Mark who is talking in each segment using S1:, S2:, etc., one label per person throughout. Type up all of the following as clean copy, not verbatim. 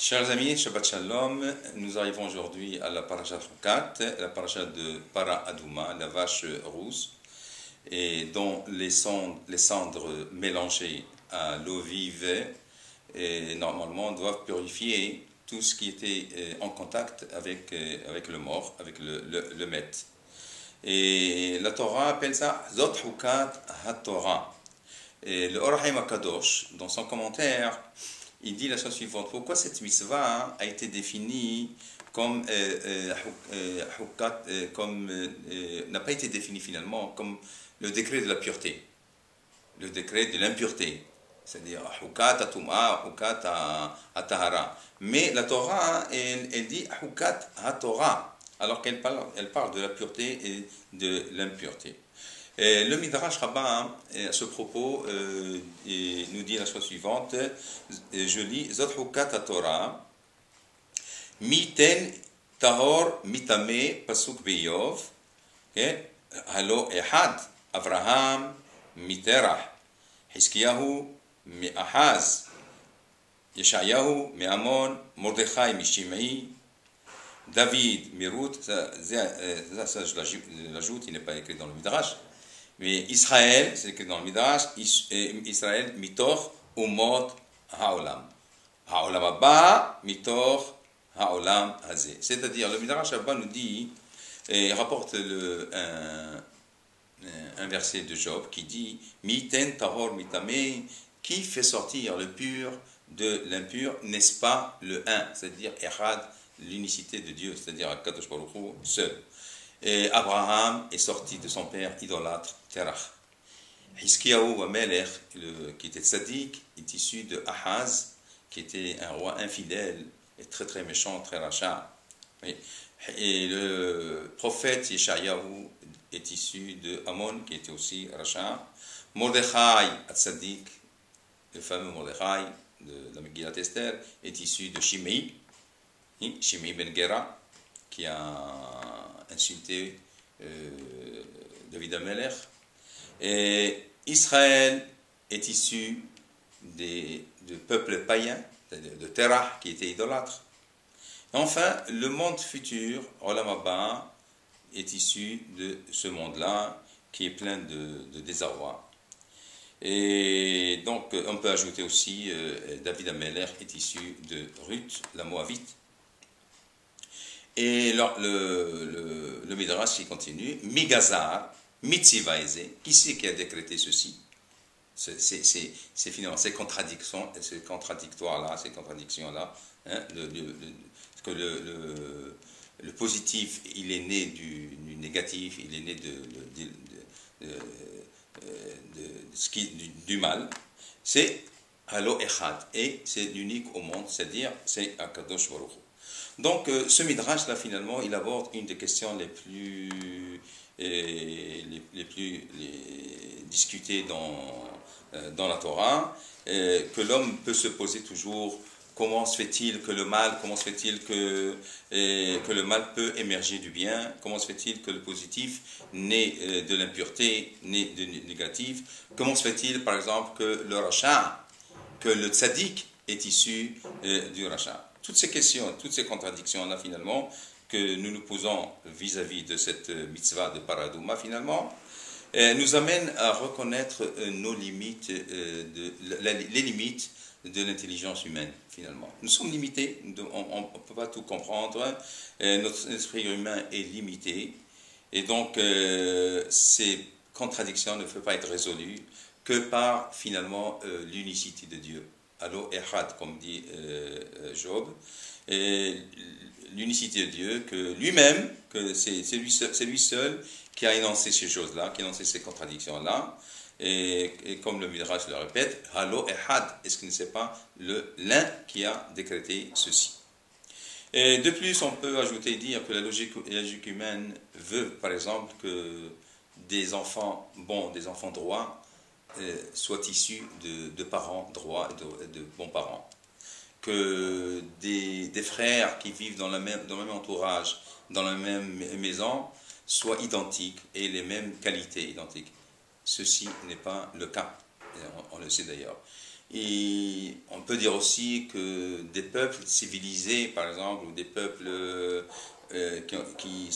S1: Chers amis, Shabbat Shalom, nous arrivons aujourd'hui à la paracha Chukat, la paracha de Para Aduma, la vache rousse, et dont les cendres mélangées à l'eau vive et normalement doivent purifier tout ce qui était en contact avec le mort, avec le met. Et la Torah appelle ça Zot Chukat HaTorah. Et le Or HaChaim HaKadosh, dans son commentaire, il dit la chose suivante: pourquoi cette mitzvah a été définie comme n'a pas été définie finalement comme le décret de la pureté, le décret de l'impureté, c'est-à-dire hukat atuma, hukat atahara. Mais la Torah, elle dit hukat haTorah, alors qu'elle parle de la pureté et de l'impureté. Le Midrash Rabbah, à ce propos, nous dit la chose suivante, je lis: Zot hukat haTorah, miten tahor mitame pasuk be'Iyov, halo ehad, Avraham miterah, Hiskiyahu mi'ahaz, Yeshayahu mi'amon, Mordechai mi'shimei, David mirut, ça je l'ajoute, il n'est pas écrit dans le Midrash. Mais Israël, c'est écrit dans le Midrash, Israël, mitor umot haolam. Haolam abba, mitor haolam hazé. C'est-à-dire, le Midrash Abba nous dit, et rapporte un verset de Job qui dit: Miten tahor mitame, qui fait sortir le pur de l'impur, n'est-ce pas le un, c'est-à-dire Echad, l'unicité de Dieu, c'est-à-dire Akadosh Baruch Hu seul. Et Abraham est sorti de son père idolâtre Terach. Hiskiyahu Amelech, qui était tzaddik, est issu de Ahaz, qui était un roi infidèle et très très méchant, très rachat. Et le prophète Yeshayahu est issu de Amon, qui était aussi rachat. Mordechai tzaddik, le fameux Mordechai de la Megillat Esther, est issu de Shimei, Shimei ben Gera, qui a insulté David Amelech. Et Israël est issu de peuples païens, de Terah, qui était idolâtre. Et enfin, le monde futur, Olam Abba, est issu de ce monde-là, qui est plein de désarroi. Et donc, on peut ajouter aussi, David Amelech est issu de Ruth, la Moabite. Et le Midrash qui continue: Migazar, Mitzivaeze, qui c'est qui a décrété ceci? C'est finalement ces contradictions, ces contradictoires-là, ces contradictions-là, hein, que le positif, il est né du négatif, il est né du mal. C'est Halo Echad, et c'est l'unique au monde, c'est-à-dire c'est Akadosh Baruch Hu. Donc, ce Midrash-là, finalement, il aborde une des questions les plus discutées dans la Torah, que l'homme peut se poser toujours: comment se fait-il que le mal peut émerger du bien? Comment se fait-il que le positif naît de l'impureté, naît de négatif? Comment se fait-il, par exemple, que le rachat, que le tzaddik est issu du rachat? Toutes ces questions, toutes ces contradictions-là, finalement, que nous nous posons vis-à-vis de cette mitzvah de Para Aduma, finalement, nous amènent à reconnaître nos limites, les limites de l'intelligence humaine, finalement. Nous sommes limités, on ne peut pas tout comprendre, notre esprit humain est limité, et donc ces contradictions ne peuvent pas être résolues que par, finalement, l'unicité de Dieu. Allo Echad, comme dit Job, et l'unicité de Dieu, que lui-même, que c'est lui seul qui a énoncé ces choses-là, qui a énoncé ces contradictions-là, et comme le Midrash le répète, Allo Echad, est-ce que ce n'est pas l'un qui a décrété ceci? Et de plus, on peut ajouter et dire que la logique humaine veut, par exemple, que des enfants bons, des enfants droits, soient issus de parents droits et de bons parents. Que des frères qui vivent dans le même entourage, dans la même maison, soient identiques et les mêmes qualités identiques. Ceci n'est pas le cas, on le sait d'ailleurs. Et on peut dire aussi que des peuples civilisés, par exemple, ou des peuples qui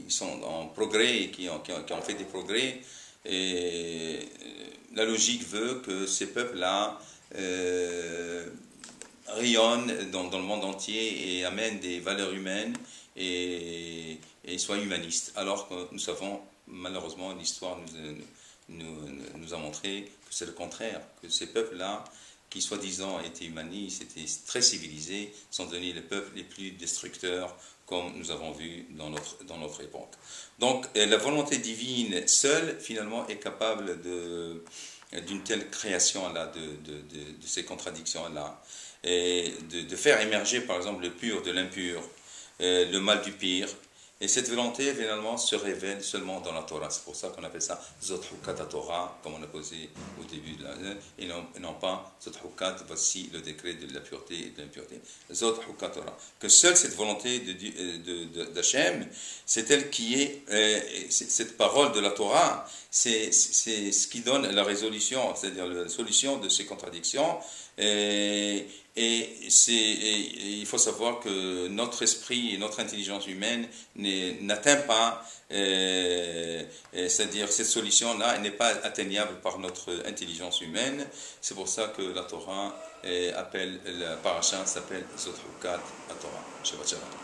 S1: sont en progrès et qui ont fait des progrès, et la logique veut que ces peuples-là rayonnent dans le monde entier et amènent des valeurs humaines et soient humanistes. Alors que nous savons, malheureusement, l'histoire nous a montré que c'est le contraire, que ces peuples-là, qui soi-disant étaient humanistes, étaient très civilisés, sont devenus les peuples les plus destructeurs, comme nous avons vu dans notre époque. Donc la volonté divine seule, finalement, est capable d'une telle création-là, de ces contradictions-là, et de faire émerger, par exemple, le pur de l'impur, le mal du pire. Et cette volonté, finalement, se révèle seulement dans la Torah. C'est pour ça qu'on appelle ça Zot Hukat Torah, comme on a posé au début, et non pas Zot Hukat, voici le décret de la pureté et de l'impureté. Zot Hukat Torah. Que seule cette volonté d'Hachem, c'est elle qui est, cette parole de la Torah, c'est ce qui donne la résolution, c'est-à-dire la solution de ces contradictions. Il faut savoir que notre esprit et notre intelligence humaine n'atteint pas, c'est-à-dire cette solution-là, elle n'est pas atteignable par notre intelligence humaine. C'est pour ça que la Torah appelle, la paracha s'appelle Zot Hukat Torah. Shabbat Shalom.